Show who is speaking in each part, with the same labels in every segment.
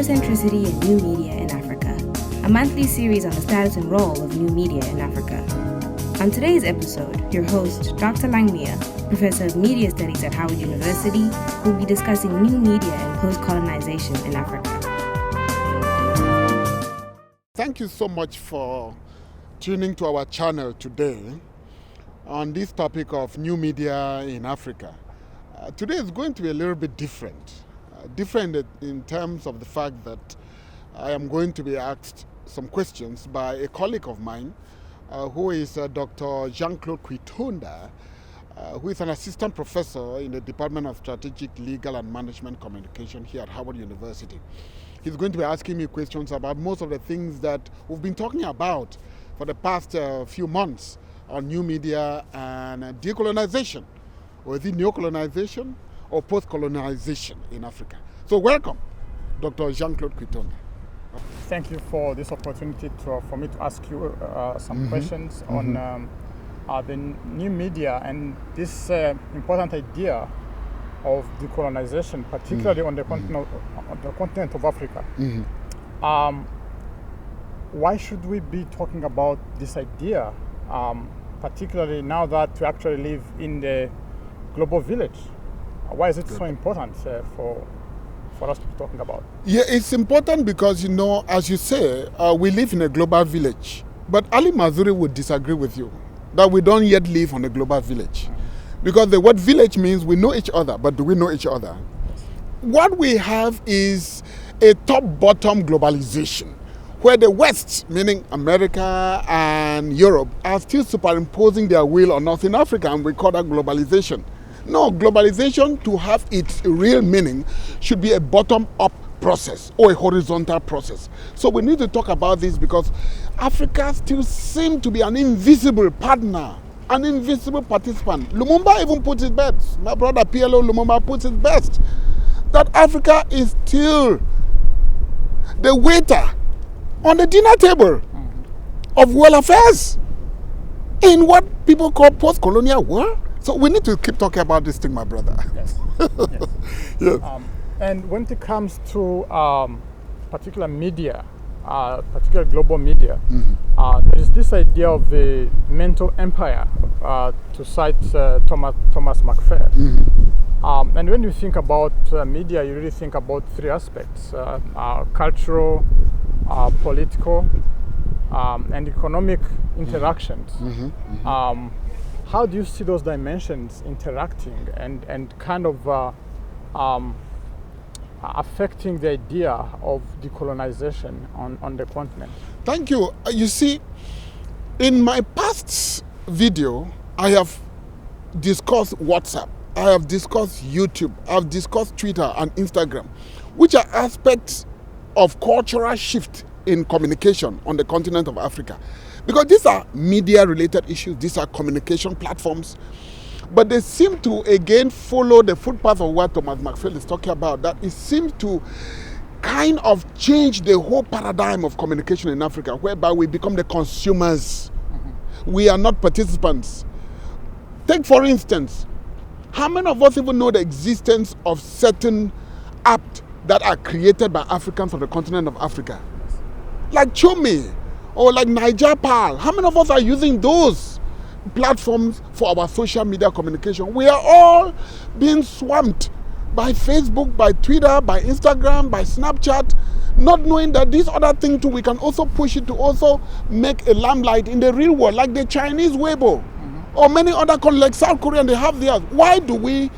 Speaker 1: Afrocentricity and New Media in Africa, a monthly series on the status and role of new media in Africa. On today's episode, your host, Dr. Langmia, Professor of Media Studies at Howard University, will be discussing new media and post-colonization in Africa.
Speaker 2: Thank you so much for tuning to our channel today on this topic of new media in Africa. Today is going to be a little bit different. Different in terms of the fact that I am going to be asked some questions by a colleague of mine who is Dr. Jean-Claude Kwitonda, who is an assistant professor in the Department of Strategic, Legal and Management Communication here at Howard University. He's going to be asking me questions about most of the things that we've been talking about for the past few months on new media and decolonization. Or is it neocolonization or post-colonization in Africa? So welcome, Dr. Jean-Claude Kwitonda.
Speaker 3: Thank you for this opportunity for me to ask you some questions on the new media and this important idea of decolonization, particularly on the continent of Africa. Why should we be talking about this idea, particularly now that we actually live in the global village? Why is it so important for us to be talking about?
Speaker 2: Yeah, it's important because, as you say, we live in a global village. But Ali Mazuri would disagree with you that we don't yet live on a global village. Because the word village means we know each other, but do we know each other? What we have is a top-bottom globalization, where the West, meaning America and Europe, are still superimposing their will on us in Africa, and we call that globalization. No, globalization, to have its real meaning, should be a bottom-up process or a horizontal process. So we need to talk about this because Africa still seems to be an invisible partner, an invisible participant. Lumumba even puts it best. My brother PLO Lumumba puts it best. That Africa is still the waiter on the dinner table of world affairs in what people call post-colonial world. So we need to keep talking about this thing, my brother.
Speaker 3: Yes. Yes.
Speaker 2: Yes.
Speaker 3: And when it comes to particular media, particular global media, there is this idea of the mental empire, to cite Thomas McFair. And when you think about media, you really think about three aspects: cultural, political, and economic interactions. How do you see those dimensions interacting and kind of affecting the idea of decolonization on the continent?
Speaker 2: Thank you. You see, in my past video, I have discussed WhatsApp, I have discussed YouTube, I have discussed Twitter and Instagram, which are aspects of cultural shift in communication on the continent of Africa. Because these are media-related issues, these are communication platforms, but they seem to, again, follow the footpath of what Thomas McFair is talking about, that it seems to kind of change the whole paradigm of communication in Africa, whereby we become the consumers. We are not participants. Take, for instance, how many of us even know the existence of certain apps that are created by Africans on the continent of Africa? Like Chumi, or like Niger Pal. How many of us are using those platforms for our social media communication? We are all being swamped by Facebook, by Twitter, by Instagram, by Snapchat, not knowing that this other thing too, we can also push it to also make a limelight in the real world, like the Chinese Weibo, or many other countries like South Korea, and they have theirs. Why do we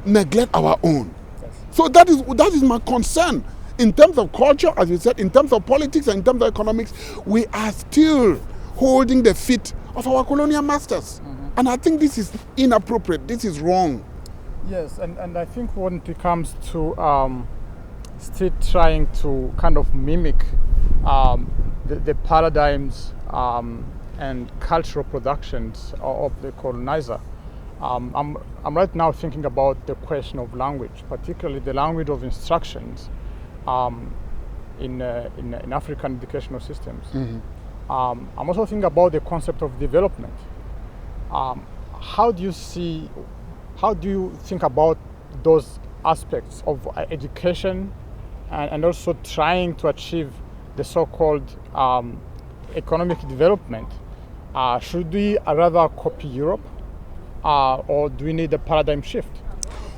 Speaker 2: neglect our own?
Speaker 3: Yes.
Speaker 2: So that is my concern. In terms of culture, as you said, in terms of politics and in terms of economics, we are still holding the feet of our colonial masters. And I think this is inappropriate. This is wrong.
Speaker 3: Yes, and I think when it comes to still trying to kind of mimic the paradigms and cultural productions of the colonizer, I'm right now thinking about the question of language, particularly the language of instructions in African educational systems. I'm also thinking about the concept of development. How do you think about those aspects of education and also trying to achieve the so-called economic development, should we rather copy Europe, or do we need a paradigm shift?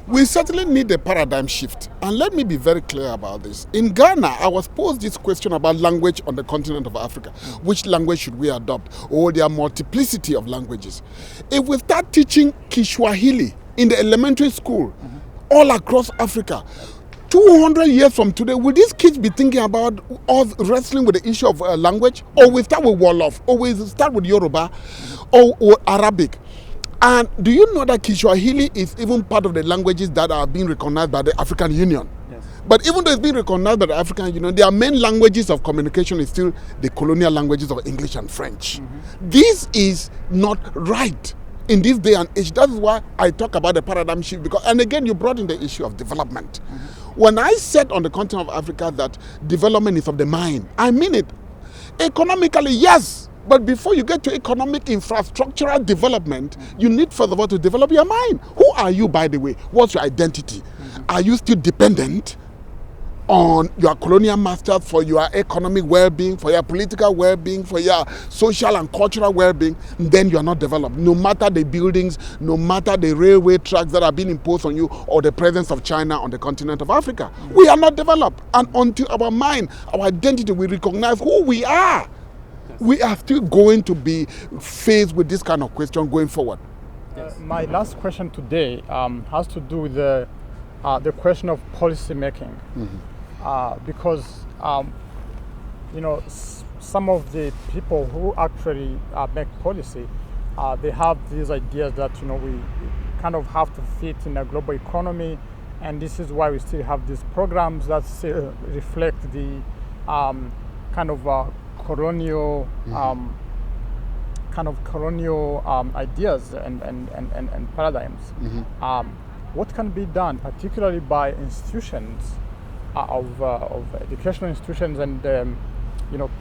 Speaker 2: We certainly need a paradigm shift. And let me be very clear about this. In Ghana, I was posed this question about language on the continent of Africa. Which language should we adopt? Oh, there are multiplicity of languages. If we start teaching Kiswahili in the elementary school all across Africa, 200 years from today, will these kids be thinking about us wrestling with the issue of language? Or we start with Wolof, or we start with Yoruba, or Arabic? And do you know that Kiswahili is even part of the languages that are being recognized by the African Union?
Speaker 3: Yes.
Speaker 2: But even though it's being recognized by the African Union, their main languages of communication is still the colonial languages of English and French. This is not right in this day and age. That is why I talk about the paradigm shift. Because, and again, you brought in the issue of development. When I said on the continent of Africa that development is of the mind, I mean it. Economically, yes. But before you get to economic infrastructural development, you need, first of all, to develop your mind. Who are you, by the way? What's your identity? Are you still dependent on your colonial masters for your economic well-being, for your political well-being, for your social and cultural well-being? Then you are not developed. No matter the buildings, no matter the railway tracks that are being imposed on you, or the presence of China on the continent of Africa, we are not developed. And until our mind, our identity, we recognize who we are, we are still going to be faced with this kind of question going forward.
Speaker 3: My last question today has to do with the question of policy making, because some of the people who actually make policy, they have these ideas that we kind of have to fit in a global economy, and this is why we still have these programs that still reflect the kind of colonial ideas and paradigms. What can be done, particularly by institutions of educational institutions and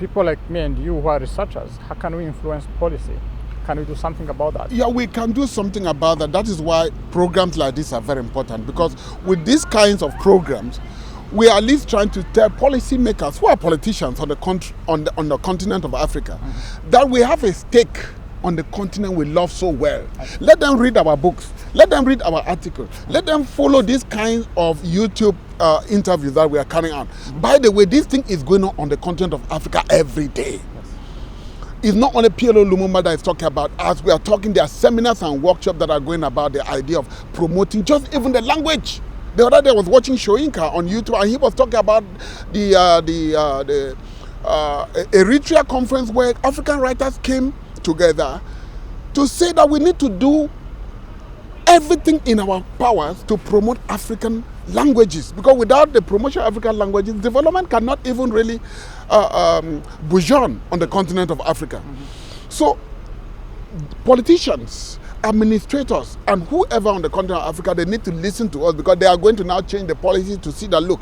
Speaker 3: people like me and you who are researchers? How can we influence policy? Can we do something about that?
Speaker 2: Yeah, we can do something about that. That is why programs like this are very important, because with these kinds of programs, we are at least trying to tell policymakers who are politicians on the continent of Africa that we have a stake on the continent we love so well. Let them read our books. Let them read our articles. Let them follow this kind of YouTube interviews that we are carrying on. By the way, this thing is going on the continent of Africa every day. It's not only PLO Lumumba that is talking about. As we are talking, there are seminars and workshops that are going about the idea of promoting just even the language. The other day I was watching Shoinka on YouTube, and he was talking about the Eritrea conference where African writers came together to say that we need to do everything in our powers to promote African languages, because without the promotion of African languages, development cannot even really bourgeon on the continent of Africa. So politicians, administrators, and whoever on the continent of Africa, they need to listen to us, because they are going to now change the policy to see that, look,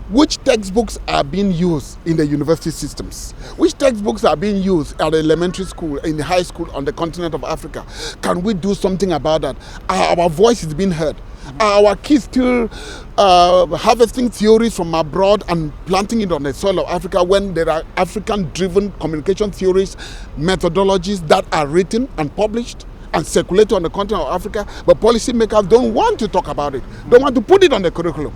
Speaker 2: which textbooks are being used in the university systems? Which textbooks are being used at the elementary school, in the high school on the continent of Africa? Can we do something about that? Our voice is being heard. Our kids still harvesting theories from abroad and planting it on the soil of Africa, when there are African-driven communication theories, methodologies that are written and published and circulated on the continent of Africa, but policymakers don't want to talk about it. Don't want to put it on the curriculum.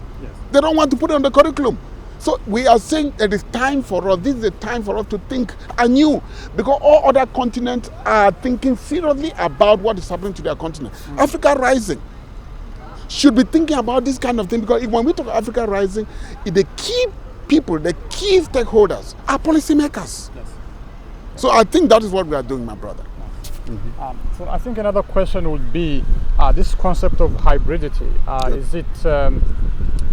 Speaker 2: They don't want to put it on the curriculum. So we are saying it is time for us, this is the time for us to think anew, because all other continents are thinking seriously about what is happening to their continent. Africa Rising should be thinking about this kind of thing, because when we talk Africa Rising, the key people, the key stakeholders are policymakers. So I think that is what we are doing, my brother.
Speaker 3: So I think another question would be this concept of hybridity. Is it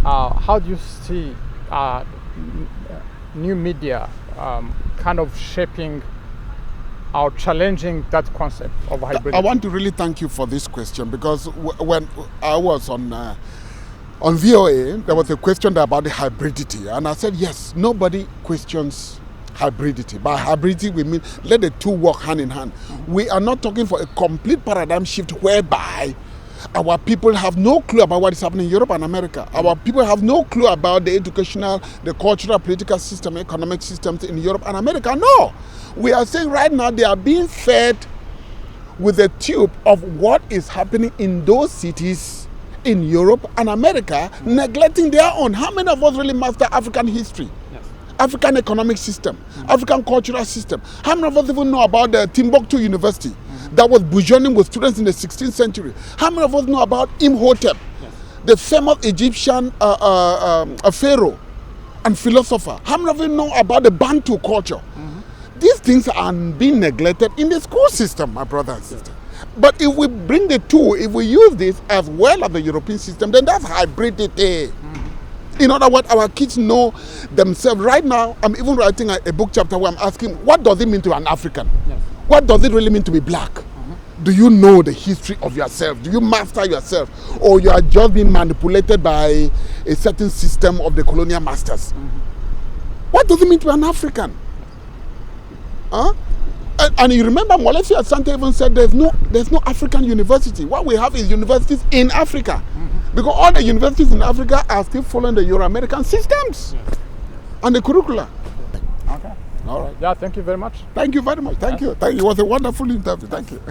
Speaker 3: how do you see new media kind of shaping or challenging that concept of hybridity?
Speaker 2: I want to really thank you for this question, because when I was on VOA, there was a question about the hybridity, and I said yes, nobody questions hybridity. By hybridity, we mean let the two work hand in hand. We are not talking for a complete paradigm shift whereby Our people have no clue about what is happening in Europe and America. Our people have no clue about the educational, the cultural, political system, economic systems in Europe and America. No. We are saying right now they are being fed with a tube of what is happening in those cities in Europe and America, neglecting their own. How many of us really master African history?
Speaker 3: Yes.
Speaker 2: African economic system, African cultural system? How many of us even know about the Timbuktu University that was burgeoning with students in the 16th century? How many of us know about Imhotep, the famous Egyptian pharaoh and philosopher? How many of you know about the Bantu culture? These things are being neglected in the school system, my brother and sister. But if we bring the two, if we use this as well as the European system, then that's hybridity. In other words, our kids know themselves. Right now, I'm even writing a book chapter where I'm asking, what does it mean to be an African?
Speaker 3: Yes.
Speaker 2: What does it really mean to be black? Do you know the history of yourself? Do you master yourself? Or you are just being manipulated by a certain system of the colonial masters? What does it mean to be an African? Huh? And you remember Molefi Asante even said there's no African university. What we have is universities in Africa. Because all the universities in Africa are still following the Euro-American systems and the curricula.
Speaker 3: Okay.
Speaker 2: All right.
Speaker 3: Yeah, thank you very much.
Speaker 2: Thank you very much. Thank you. It was a wonderful interview. Thank you.